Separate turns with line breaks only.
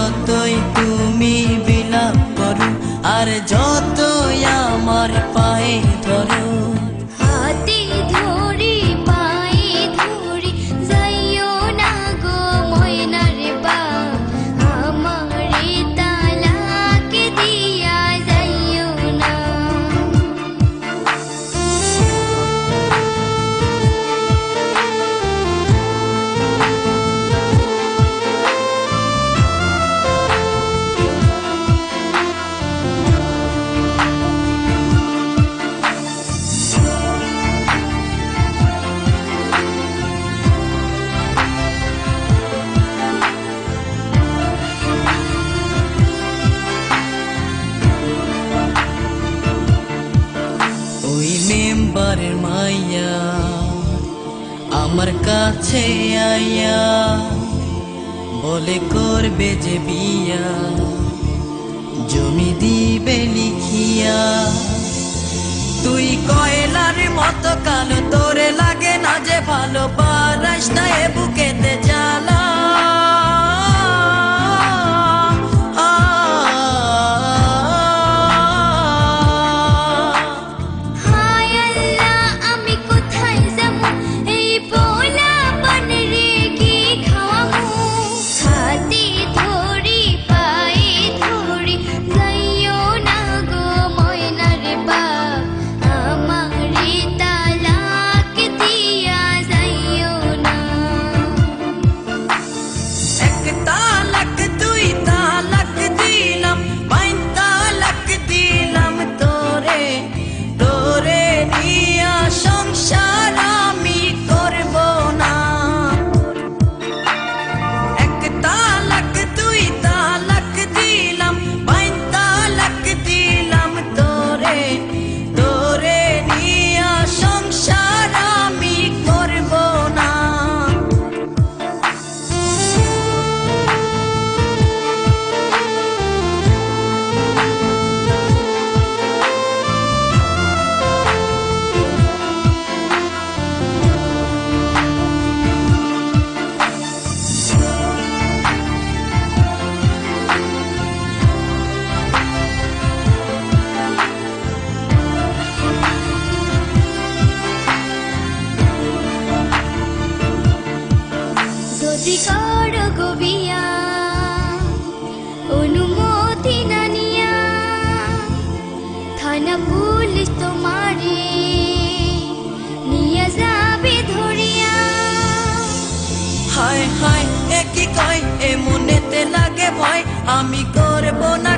যতই তুমি বিলাপ করো আর যতই আমার পায়ে ধরো,
হাতে ধরি পায়ে ধরি যাইও না গো ময়নার বাপ, আমারে তালাক দিয়া যাইও না।
ওই মেম্বারের মাইয়া আমার কাছে আইয়া বলে করবে যে বিয়া, জমি দিবে লিখিয়া। তুই কয়লার মতো কালো, তোরে লাগে না যে ভালো, পারাস না এ বুকেতে জ্বালা।
যদি করো গো বিয়া অনুমতি না নিয়া, থানা পুলিশ তোমারে নিয়ে যাবে ধরিয়া।
হায় হায় এ কি কয়, এ মনেতে লাগে ভয়, আমি করব না